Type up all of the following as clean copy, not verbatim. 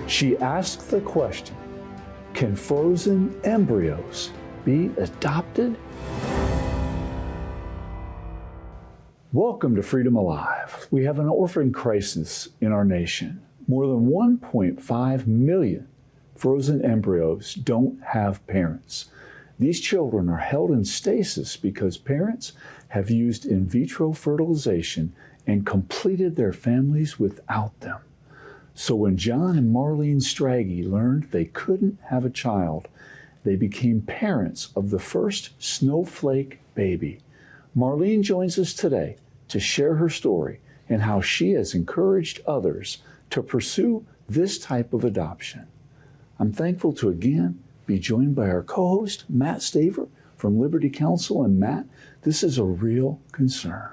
She asked the question, can frozen embryos be adopted? Welcome to Freedom Alive. We have an orphan crisis in our nation. More than 1.5 million frozen embryos don't have parents. These children are held in stasis because parents have used in vitro fertilization and completed their families without them. So when John and Marlene Strege learned they couldn't have a child, they became parents of the first Snowflake baby. Marlene joins us today to share her story and how she has encouraged others to pursue this type of adoption. I'm thankful to again be joined by our co-host, Matt Staver from Liberty Counsel. And Matt, this is a real concern.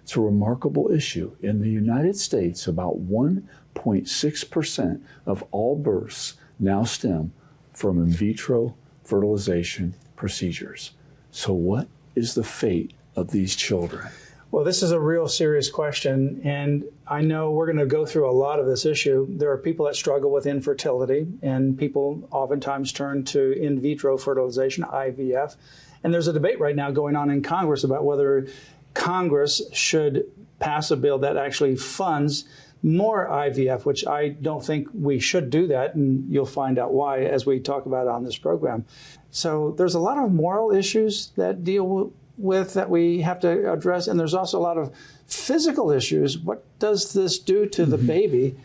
It's a remarkable issue. In the United States, about 1.6% of all births now stem from in vitro fertilization procedures. So what is the fate of these children? Well, this is a real serious question, and I know we're going to go through a lot of this issue. There are people that struggle with infertility, and people oftentimes turn to in vitro fertilization, IVF. And there's a debate right now going on in Congress about whether Congress should pass a bill that actually funds more IVF, which I don't think we should do that, and you'll find out why as we talk about it on this program. So there's a lot of moral issues that deal with that we have to address, and there's also a lot of physical issues. What does this do to the baby?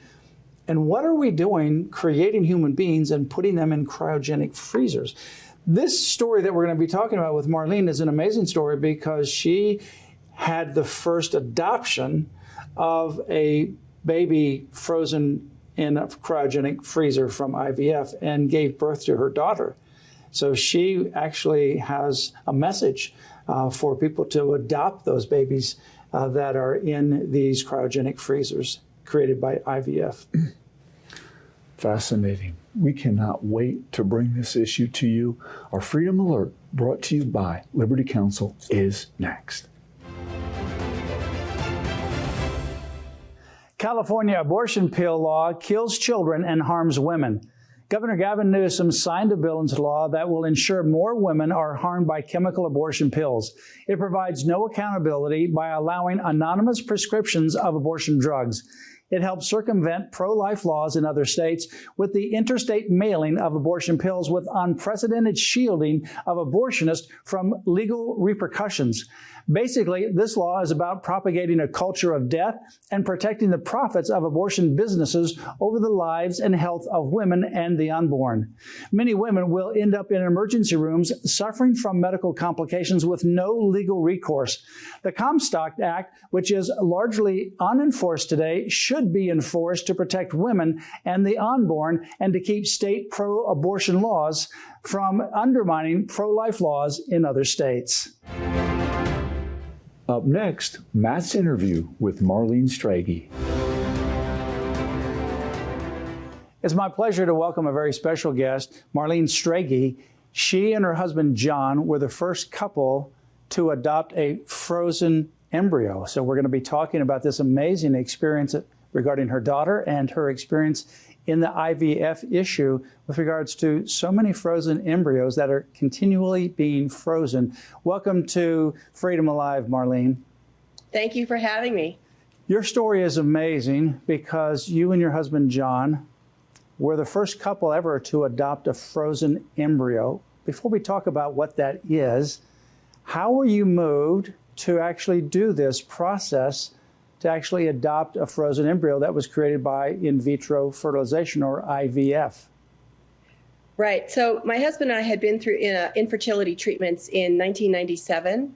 And what are we doing creating human beings and putting them in cryogenic freezers? This story that we're going to be talking about with Marlene is an amazing story because she had the first adoption of a baby frozen in a cryogenic freezer from IVF and gave birth to her daughter. So she actually has a message for people to adopt those babies that are in these cryogenic freezers created by IVF. Fascinating. We cannot wait to bring this issue to you. Our Freedom Alert, brought to you by Liberty Counsel, is next. California abortion pill law kills children and harms women. Governor Gavin Newsom signed a bill into law that will ensure more women are harmed by chemical abortion pills. It provides no accountability by allowing anonymous prescriptions of abortion drugs. It helps circumvent pro-life laws in other states with the interstate mailing of abortion pills with unprecedented shielding of abortionists from legal repercussions. Basically, this law is about propagating a culture of death and protecting the profits of abortion businesses over the lives and health of women and the unborn. Many women will end up in emergency rooms suffering from medical complications with no legal recourse. The Comstock Act, which is largely unenforced today, should be enforced to protect women and the unborn and to keep state pro-abortion laws from undermining pro-life laws in other states. Up next, Matt's interview with Marlene Strege. It's my pleasure to welcome a very special guest, Marlene Strege. She and her husband, John, were the first couple to adopt a frozen embryo. So we're going to be talking about this amazing experience regarding her daughter and her experience in the IVF issue with regards to so many frozen embryos that are continually being frozen. Welcome to Freedom Alive, Marlene. Thank you for having me. Your story is amazing because you and your husband, John, were the first couple ever to adopt a frozen embryo. Before we talk about what that is, how were you moved to actually do this process to actually adopt a frozen embryo that was created by in vitro fertilization, or IVF? Right. So my husband and I had been through infertility treatments in 1997,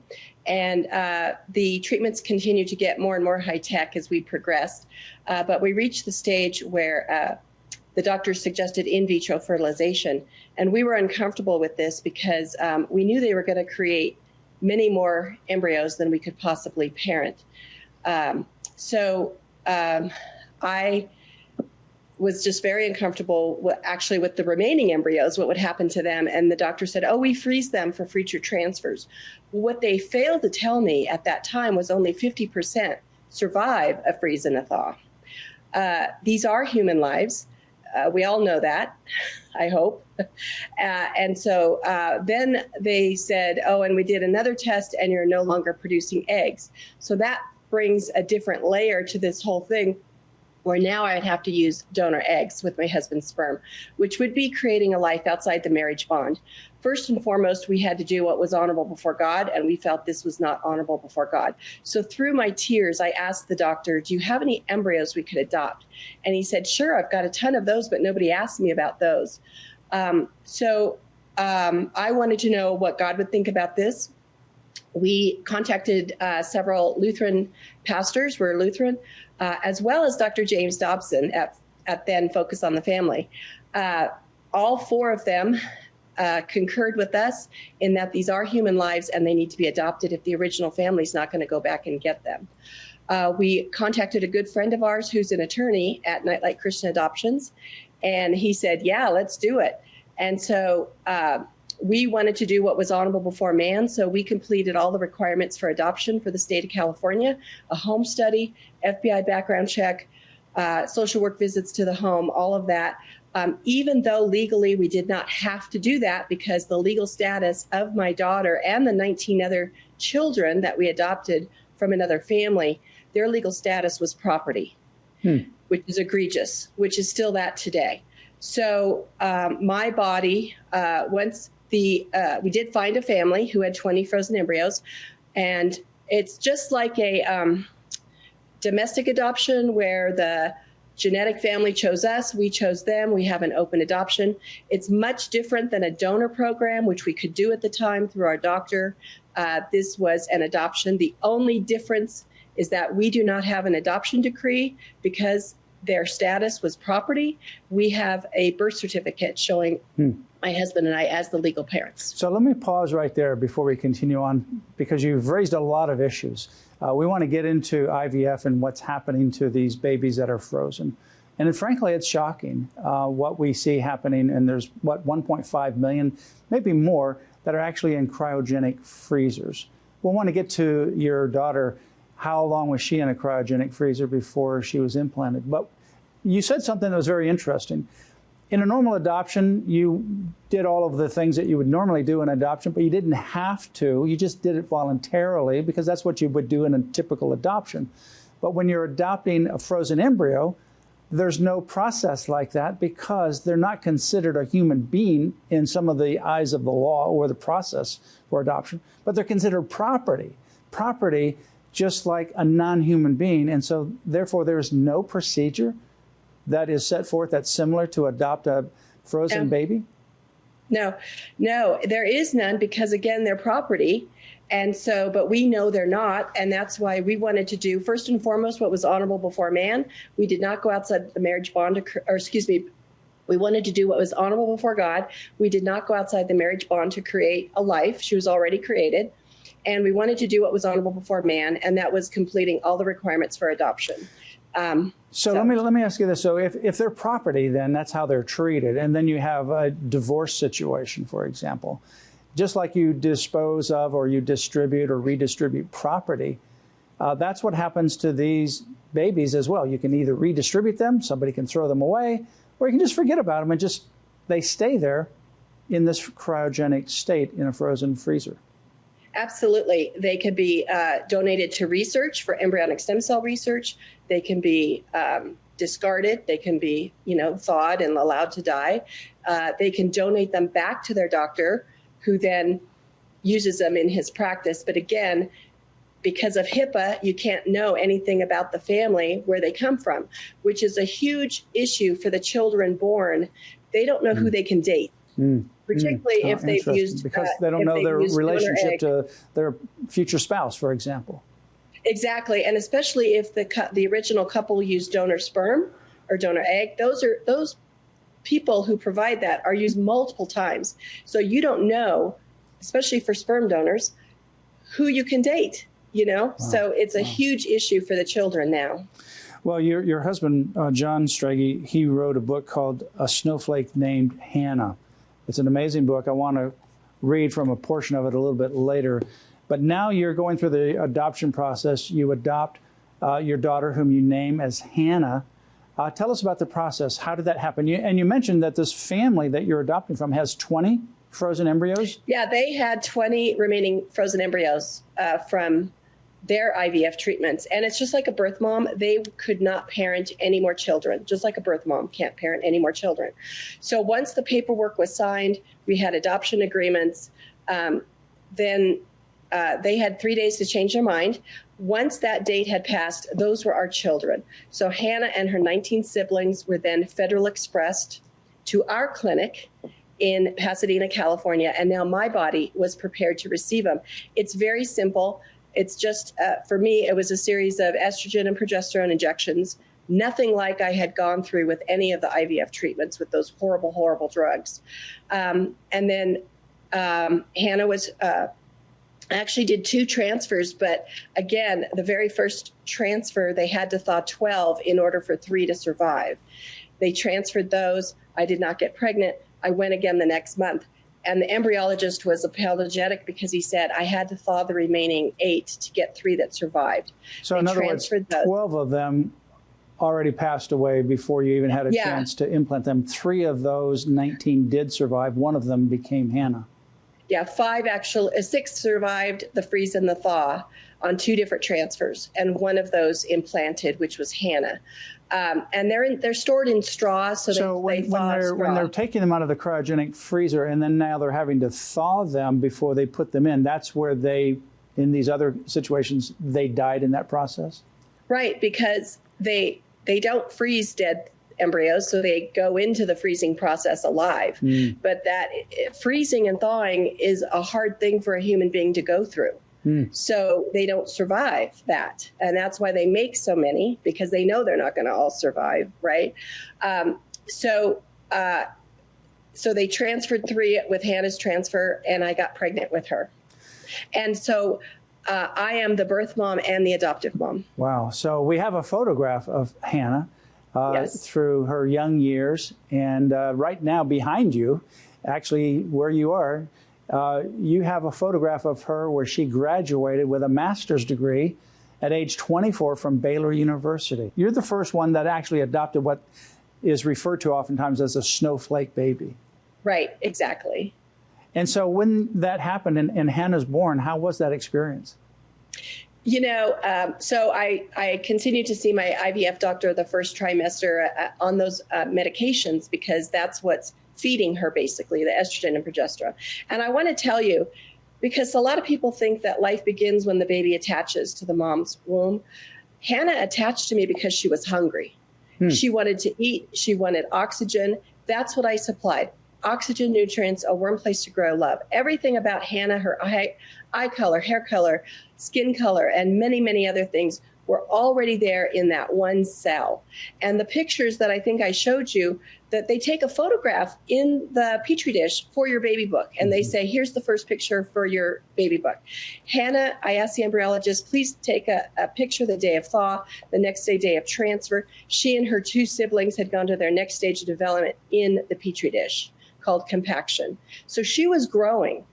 and the treatments continued to get more and more high-tech as we progressed. But we reached the stage where the doctors suggested in vitro fertilization, and we were uncomfortable with this because we knew they were going to create many more embryos than we could possibly parent. So I was just very uncomfortable actually with the remaining embryos, what would happen to them. And the doctor said, oh, we freeze them for future transfers. What they failed to tell me at that time was only 50% survive a freeze and a thaw. These are human lives. We all know that, I hope. And so then they said, oh, and we did another test and you're no longer producing eggs. So that brings a different layer to this whole thing, where now I'd have to use donor eggs with my husband's sperm, which would be creating a life outside the marriage bond. First and foremost, we had to do what was honorable before God, and we felt this was not honorable before God. So through my tears, I asked the doctor, do you have any embryos we could adopt? And he said, sure, I've got a ton of those, but nobody asked me about those. So I wanted to know what God would think about this. We contacted several Lutheran pastors, we're Lutheran, as well as Dr. James Dobson at then Focus on the Family. All four of them concurred with us in that these are human lives and they need to be adopted if the original family is not going to go back and get them. We contacted a good friend of ours who's an attorney at Nightlight Christian Adoptions, and he said, yeah, let's do it. And so we wanted to do what was honorable before man, so we completed all the requirements for adoption for the state of California, a home study, FBI background check, social work visits to the home, all of that. Even though legally we did not have to do that because the legal status of my daughter and the 19 other children that we adopted from another family, their legal status was property, which is egregious, which is still that today. So my body, once we did find a family who had 20 frozen embryos, and it's just like a domestic adoption where the genetic family chose us, we chose them, we have an open adoption. It's much different than a donor program, which we could do at the time through our doctor. This was an adoption. The only difference is that we do not have an adoption decree because their status was property. We have a birth certificate showing my husband and I as the legal parents. So let me pause right there before we continue on, because you've raised a lot of issues. We want to get into IVF and what's happening to these babies that are frozen. And frankly, it's shocking what we see happening. And there's, 1.5 million, maybe more, that are actually in cryogenic freezers. We'll want to get to your daughter. How long was she in a cryogenic freezer before she was implanted? But you said something that was very interesting. In a normal adoption, you did all of the things that you would normally do in adoption, but you didn't have to. You just did it voluntarily because that's what you would do in a typical adoption. But when you're adopting a frozen embryo, there's no process like that because they're not considered a human being in some of the eyes of the law or the process for adoption, but they're considered property. Property just like a non-human being. And so therefore there's no procedure that is set forth that's similar to adopt a frozen baby? No, there is none because, again, they're property. And so, but we know they're not. And that's why we wanted to do, first and foremost, what was honorable before man. We did not go outside the marriage bond, we wanted to do what was honorable before God. We did not go outside the marriage bond to create a life. She was already created. And we wanted to do what was honorable before man, and that was completing all the requirements for adoption. So let me ask you this. So if they're property, then that's how they're treated. And then you have a divorce situation, for example. Just like you dispose of or you distribute or redistribute property, that's what happens to these babies as well. You can either redistribute them, somebody can throw them away, or you can just forget about them and just they stay there in this cryogenic state in a frozen freezer. Absolutely. They can be donated to research for embryonic stem cell research. They can be discarded. They can be, thawed and allowed to die. They can donate them back to their doctor, who then uses them in his practice. But again, because of HIPAA, you can't know anything about the family, where they come from, which is a huge issue for the children born. They don't know who they can date. Particularly if they've used... Because they don't know their relationship to their future spouse, for example. Exactly. And especially if the original couple used donor sperm or donor egg, those people who provide that are used multiple times. So you don't know, especially for sperm donors, who you can date, Wow. So it's a huge issue for the children now. Well, your husband, John Strege, he wrote a book called A Snowflake Named Hannah. It's an amazing book. I want to read from a portion of it a little bit later. But now you're going through the adoption process. You adopt your daughter, whom you name as Hannah. Tell us about the process. How did that happen? And you mentioned that this family that you're adopting from has 20 frozen embryos? Yeah, they had 20 remaining frozen embryos from their IVF treatments. And it's just like a birth mom. They could not parent any more children, just like a birth mom can't parent any more children. So once the paperwork was signed, we had adoption agreements. Then they had 3 days to change their mind. Once that date had passed, those were our children. So Hannah and her 19 siblings were then Federal Expressed to our clinic in Pasadena, California. And now my body was prepared to receive them. It's very simple. It's just, for me, it was a series of estrogen and progesterone injections, nothing like I had gone through with any of the IVF treatments with those horrible, horrible drugs. And then Hannah was actually did 2 transfers, but again, the very first transfer, they had to thaw 12 in order for 3 to survive. They transferred those. I did not get pregnant. I went again the next month. And the embryologist was apologetic because he said I had to thaw the remaining 8 to get 3 that survived. So in other words, 12 of them already passed away before you even had a chance to implant them. 3 of those 19 did survive. 1 of them became Hannah. Yeah, 6 survived the freeze and the thaw on 2 different transfers, and 1 of those implanted, which was Hannah. And they're stored in straw, so when they're taking them out of the cryogenic freezer, and then now they're having to thaw them before they put them in. That's where in these other situations, they died in that process. Right, because they don't freeze dead embryos, so they go into the freezing process alive. But that freezing and thawing is a hard thing for a human being to go through. So they don't survive that. And that's why they make so many, because they know they're not going to all survive, right? So they transferred 3 with Hannah's transfer, and I got pregnant with her. And so I am the birth mom and the adoptive mom. Wow. So we have a photograph of Hannah through her young years. And right now behind you, actually where you are, you have a photograph of her where she graduated with a master's degree at age 24 from Baylor University. You're the first one that actually adopted what is referred to oftentimes as a snowflake baby. Right, exactly. And so when that happened and Hannah's born, how was that experience? You know, so I continued to see my IVF doctor the first trimester on those medications, because that's what's feeding her, basically, the estrogen and progesterone. And I want to tell you, because a lot of people think that life begins when the baby attaches to the mom's womb. Hannah attached to me because she was hungry. She wanted to eat. She wanted oxygen. That's what I supplied. Oxygen, nutrients, a warm place to grow, love. Everything about Hannah, her eye color, hair color, skin color, and many, many other things were already there in that one cell. And the pictures that I think I showed you, that they take a photograph in the Petri dish for your baby book. And they say, here's the first picture for your baby book. Hannah, I asked the embryologist, please take a picture the day of thaw, the next day of transfer. She and her 2 siblings had gone to their next stage of development in the Petri dish, called compaction. So she was growing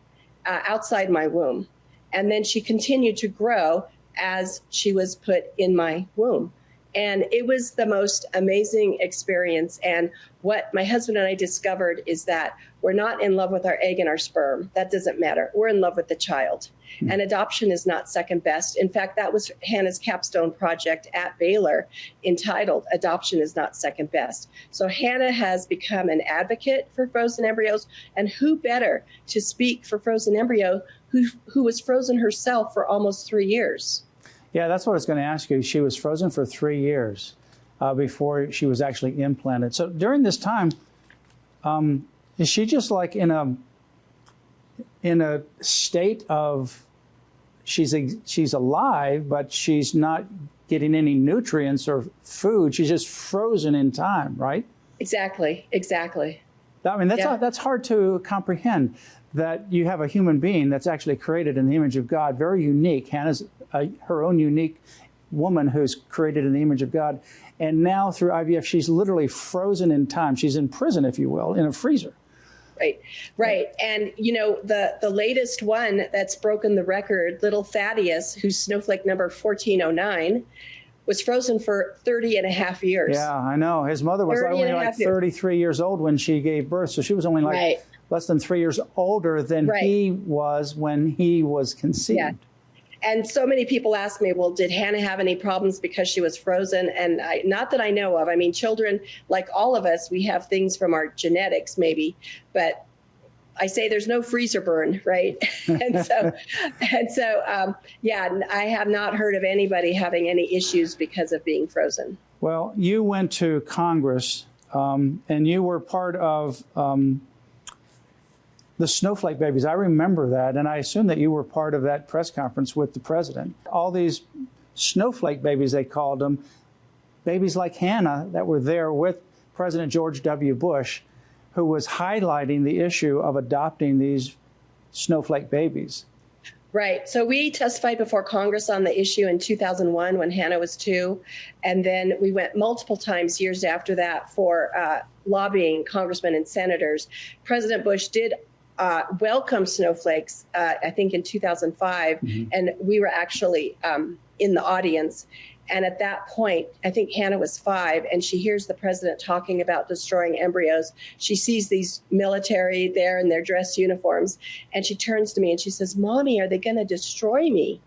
outside my womb. And then she continued to grow as she was put in my womb. And it was the most amazing experience. And what my husband and I discovered is that we're not in love with our egg and our sperm. That doesn't matter. We're in love with the child. And adoption is not second best. In fact, that was Hannah's capstone project at Baylor, entitled Adoption is Not Second Best. So Hannah has become an advocate for frozen embryos. And who better to speak for frozen embryo who was frozen herself for almost 3 years? Yeah, that's what I was going to ask you. She was frozen for 3 years before she was actually implanted. So during this time, is she just like in a state of she's alive, but she's not getting any nutrients or food? She's just frozen in time, right? Exactly. I mean, that's hard to comprehend, that you have a human being that's actually created in the image of God, very unique. Hannah's her own unique woman who's created in the image of God. And now through IVF, she's literally frozen in time. She's in prison, if you will, in a freezer. Right. And, you know, the latest one that's broken the record, little Thaddeus, who's snowflake number 1409, was frozen for 30 and a half years. Yeah, I know. His mother was only like 33 years old when she gave birth. So she was only like less than 3 years older than he was when he was conceived. Yeah. And so many people ask me, well, did Hannah have any problems because she was frozen? And not that I know of. I mean, children, like all of us, we have things from our genetics maybe, but I say there's no freezer burn, right? and so, yeah, I have not heard of anybody having any issues because of being frozen. Well, you went to Congress and you were part of the Snowflake babies. I remember that, and I assume that you were part of that press conference with the president. All these Snowflake babies, they called them, babies like Hannah that were there with President George W. Bush, who was highlighting the issue of adopting these Snowflake babies. Right. So we testified before Congress on the issue in 2001 when Hannah was 2. And then we went multiple times years after that for lobbying congressmen and senators. President Bush did welcome snowflakes, I think in 2005, and we were actually in the audience. And at that point, I think Hannah was 5, and she hears the president talking about destroying embryos. She sees these military there in their dress uniforms, and she turns to me and she says, "Mommy, are they going to destroy me?"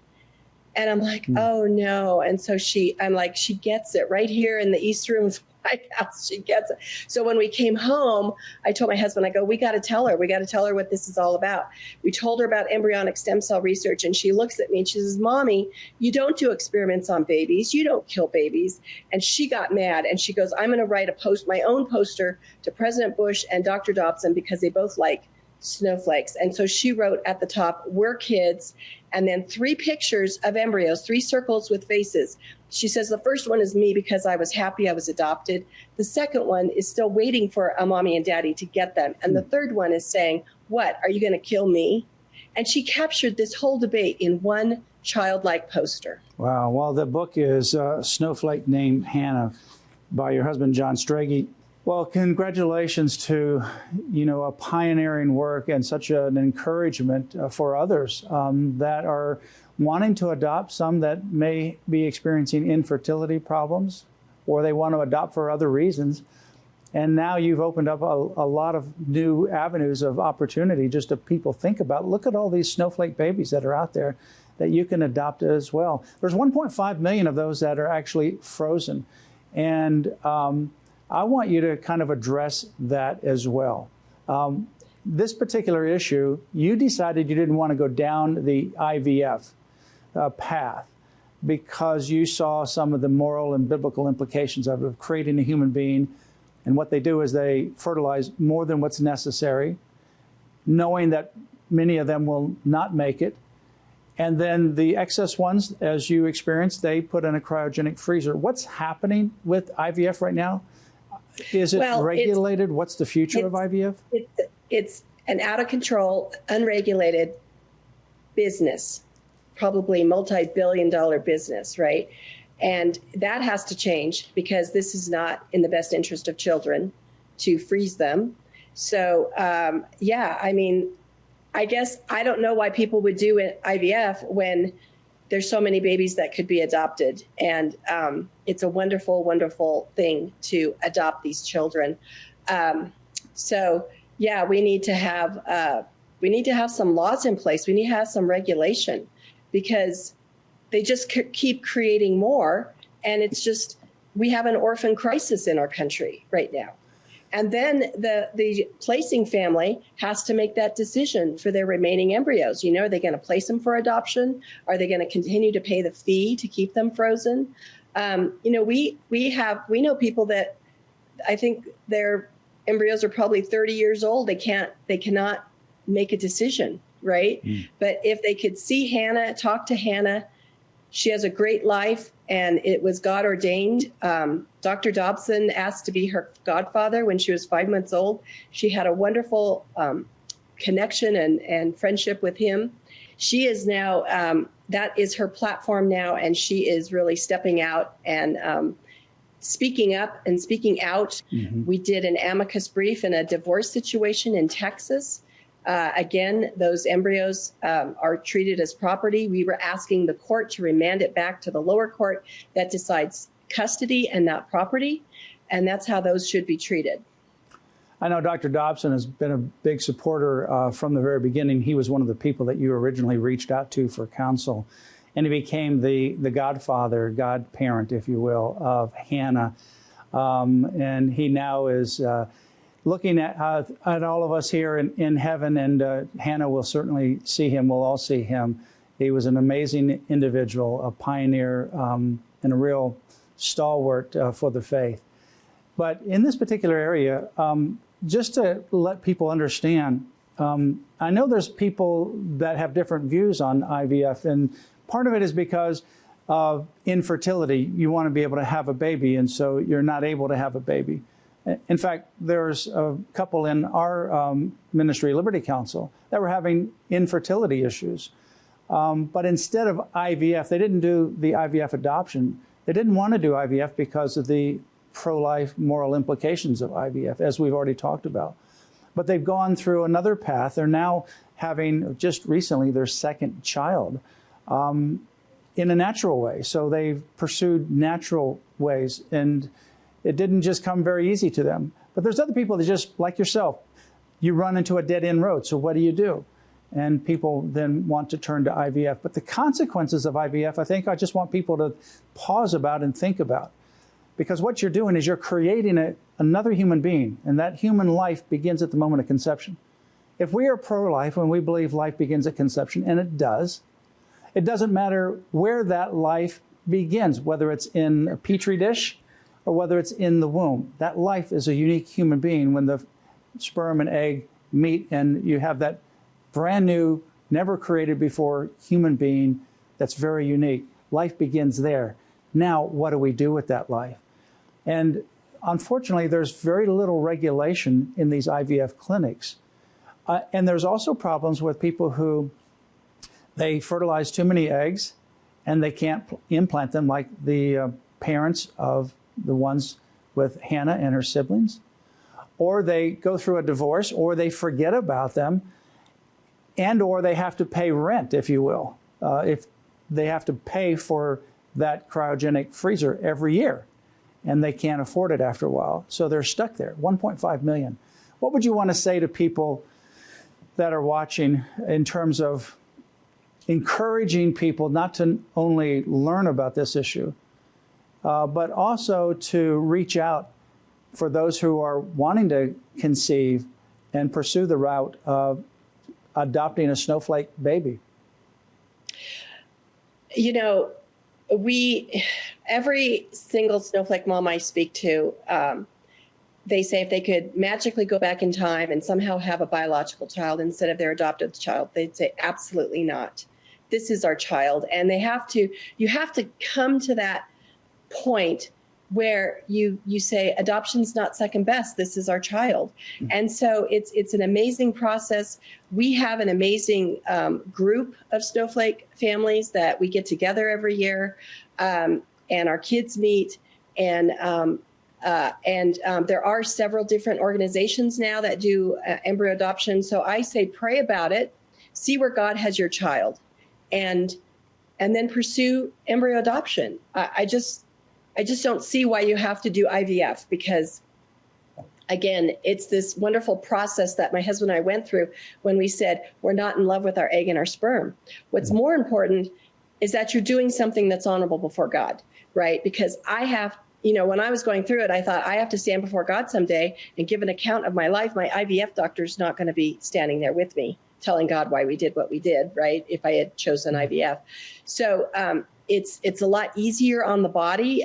And I'm like, oh no. And so I'm like, she gets it right here in the East Room of the White House. She gets it. So when we came home, I told my husband, I go, we got to tell her what this is all about. We told her about embryonic stem cell research, and she looks at me and she says, "Mommy, you don't do experiments on babies. You don't kill babies." And she got mad and she goes, "I'm going to write my own poster to President Bush and Dr. Dobson because they both like snowflakes." And so she wrote at the top, "We're kids," and then 3 pictures of embryos, 3 circles with faces. She says the first one is me because I was happy I was adopted. The second one is still waiting for a mommy and daddy to get them. And the third one is saying, "What, are you going to kill me?" And she captured this whole debate in one childlike poster. Wow. Well, the book is Snowflake Named Hannah by your husband, John Strege. Well, congratulations to, a pioneering work and such an encouragement for others that are wanting to adopt, some that may be experiencing infertility problems, or they want to adopt for other reasons. And now you've opened up a lot of new avenues of opportunity just to people think about. Look at all these snowflake babies that are out there that you can adopt as well. There's 1.5 million of those that are actually frozen. And I want you to kind of address that as well. This particular issue, you decided you didn't want to go down the IVF path because you saw some of the moral and biblical implications of creating a human being. And what they do is they fertilize more than what's necessary, knowing that many of them will not make it. And then the excess ones, as you experienced, they put in a cryogenic freezer. What's happening with IVF right now? Is it regulated? What's the future of IVF? It's an out-of-control, unregulated business, probably multi-billion-dollar business, right? And that has to change because this is not in the best interest of children to freeze them. So, I guess I don't know why people would do IVF when there's so many babies that could be adopted. And it's a wonderful, wonderful thing to adopt these children. We need to have some laws in place. We need to have some regulation because they just keep creating more. And it's just, we have an orphan crisis in our country right now. And then the placing family has to make that decision for their remaining embryos. Are they going to place them for adoption? Are they going to continue to pay the fee to keep them frozen? We know people that I think their embryos are probably 30 years old. They cannot make a decision, right? But if they could see Hannah, talk to Hannah, she has a great life and it was God ordained. Dr. Dobson asked to be her godfather when she was 5 months old. She had a wonderful connection and friendship with him. She is now, that is her platform now, and she is really stepping out and speaking up and speaking out. We did an amicus brief in a divorce situation in Texas. Again, those embryos are treated as property. We were asking the court to remand it back to the lower court that decides custody and not property. And that's how those should be treated. I know Dr. Dobson has been a big supporter from the very beginning. He was one of the people that you originally reached out to for counsel. And he became the godfather, godparent, if you will, of Hannah. And he now is looking at all of us here in heaven, and Hannah will certainly see him. We'll all see him. He was an amazing individual, a pioneer, and a real stalwart for the faith. But in this particular area, just to let people understand, I know there's people that have different views on IVF, and part of it is because of infertility. You want to be able to have a baby, and so you're not able to have a baby. In fact, there's a couple in our ministry, Liberty Council, that were having infertility issues. But instead of IVF, they didn't do the IVF adoption. They didn't want to do IVF because of the pro-life moral implications of IVF, as we've already talked about. But they've gone through another path. They're now having, just recently, their second child in a natural way. So they've pursued natural ways, and it didn't just come very easy to them. But there's other people that just, like yourself, you run into a dead-end road. So what do? And people then want to turn to IVF. But the consequences of IVF, I think I just want people to pause about and think about. Because what you're doing is you're creating another human being, and that human life begins at the moment of conception. If we are pro-life and we believe life begins at conception, and it doesn't matter where that life begins, whether it's in a petri dish or whether it's in the womb. That life is a unique human being when the sperm and egg meet, and you have that brand new, never created before human being that's very unique. Life begins there. Now, what do we do with that life? And unfortunately, there's very little regulation in these IVF clinics. And there's also problems with people who they fertilize too many eggs and they can't implant them, like the parents of the ones with Hannah and her siblings. Or they go through a divorce, or they forget about them, and or they have to pay rent, if you will. If they have to pay for that cryogenic freezer every year, and they can't afford it after a while. So they're stuck there, 1.5 million. What would you want to say to people that are watching in terms of encouraging people not to only learn about this issue, but also to reach out for those who are wanting to conceive and pursue the route of adopting a snowflake baby? You know, every single snowflake mom I speak to, they say if they could magically go back in time and somehow have a biological child instead of their adopted child, they'd say absolutely not. This is our child. And you have to come to that point where you say adoption's not second best. This is our child. And so it's an amazing process. We have an amazing group of snowflake families that we get together every year, and our kids meet. And there are several different organizations now that do embryo adoption. So I say pray about it, see where God has your child, and then pursue embryo adoption. I just don't see why you have to do IVF, because, again, it's this wonderful process that my husband and I went through when we said we're not in love with our egg and our sperm. What's more important is that you're doing something that's honorable before God, right? Because when I was going through it, I thought I have to stand before God someday and give an account of my life. My IVF doctor's not going to be standing there with me telling God why we did what we did, right? If I had chosen IVF. So, it's a lot easier on the body.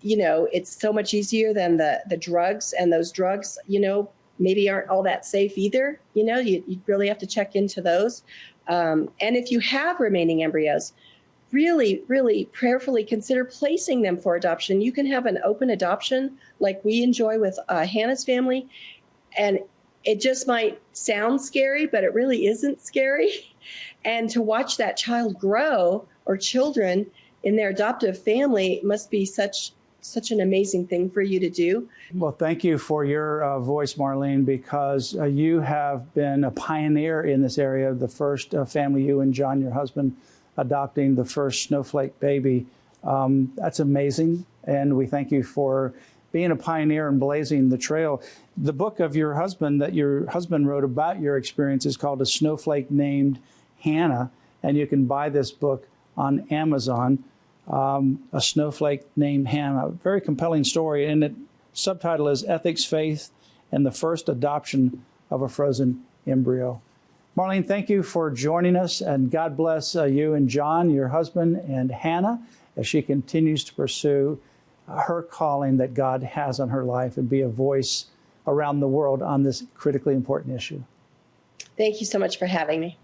It's so much easier than the drugs, and those drugs, maybe aren't all that safe either. You really have to check into those. And if you have remaining embryos, really, really prayerfully consider placing them for adoption. You can have an open adoption like we enjoy with Hannah's family. And it just might sound scary, but it really isn't scary. And to watch that child grow, or children in their adoptive family, must be such such an amazing thing for you to do. Well, thank you for your voice, Marlene, because you have been a pioneer in this area. The first family, you and John, your husband, adopting the first Snowflake baby. That's amazing. And we thank you for being a pioneer and blazing the trail. The book of your husband that your husband wrote about your experience is called A Snowflake Named Hannah. And you can buy this book on Amazon. A Snowflake Named Hannah. Very compelling story. And the subtitle is Ethics, Faith, and the First Adoption of a Frozen Embryo. Marlene, thank you for joining us. And God bless you and John, your husband, and Hannah, as she continues to pursue her calling that God has on her life and be a voice around the world on this critically important issue. Thank you so much for having me.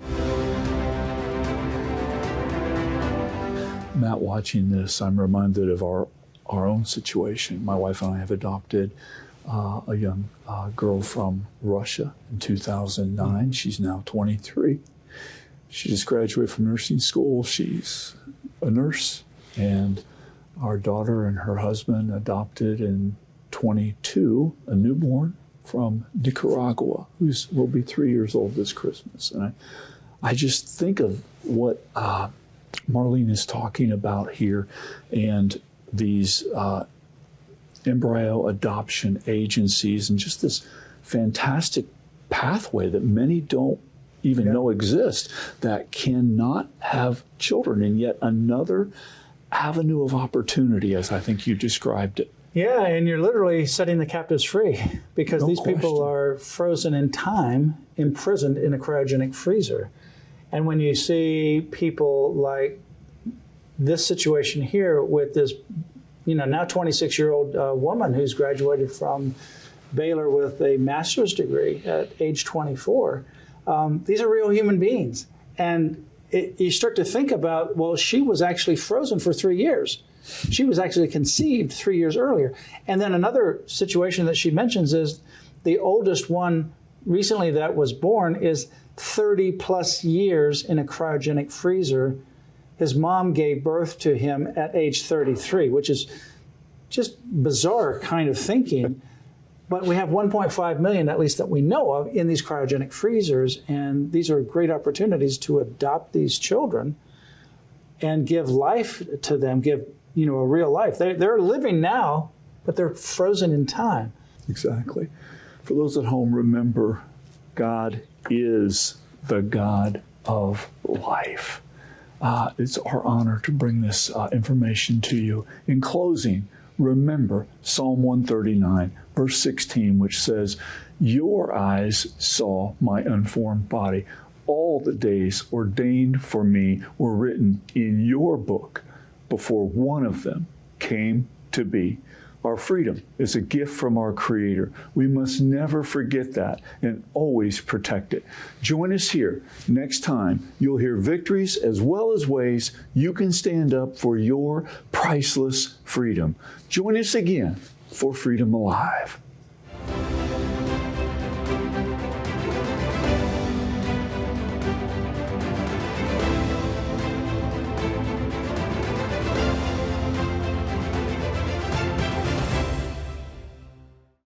Matt, watching this, I'm reminded of our own situation. My wife and I have adopted a young girl from Russia in 2009. She's now 23. She just graduated from nursing school. She's a nurse. And our daughter and her husband adopted in 22 a newborn from Nicaragua, who will be 3 years old this Christmas. And I just think of what Marlene is talking about here, and these embryo adoption agencies, and just this fantastic pathway that many don't even know exists, that cannot have children, and yet another avenue of opportunity, as I think you described it. Yeah, and you're literally setting the captives free, because these people are frozen in time, imprisoned in a cryogenic freezer. And when you see people like this situation here with this, now 26-year-old woman who's graduated from Baylor with a master's degree at age 24, these are real human beings. And you start to think about, well, she was actually frozen for 3 years. She was actually conceived 3 years earlier. And then another situation that she mentions is the oldest one recently that was born is 30 plus years in a cryogenic freezer. His mom gave birth to him at age 33, which is just bizarre kind of thinking. But we have 1.5 million, at least that we know of, in these cryogenic freezers. And these are great opportunities to adopt these children and give life to them, give a real life. They're living now, but they're frozen in time. Exactly. For those at home, remember, God is the God of life. It's our honor to bring this information to you. In closing, remember Psalm 139, verse 16, which says, "Your eyes saw my unformed body. All the days ordained for me were written in your book before one of them came to be." Our freedom is a gift from our Creator. We must never forget that and always protect it. Join us here next time. You'll hear victories as well as ways you can stand up for your priceless freedom. Join us again for Freedom Alive.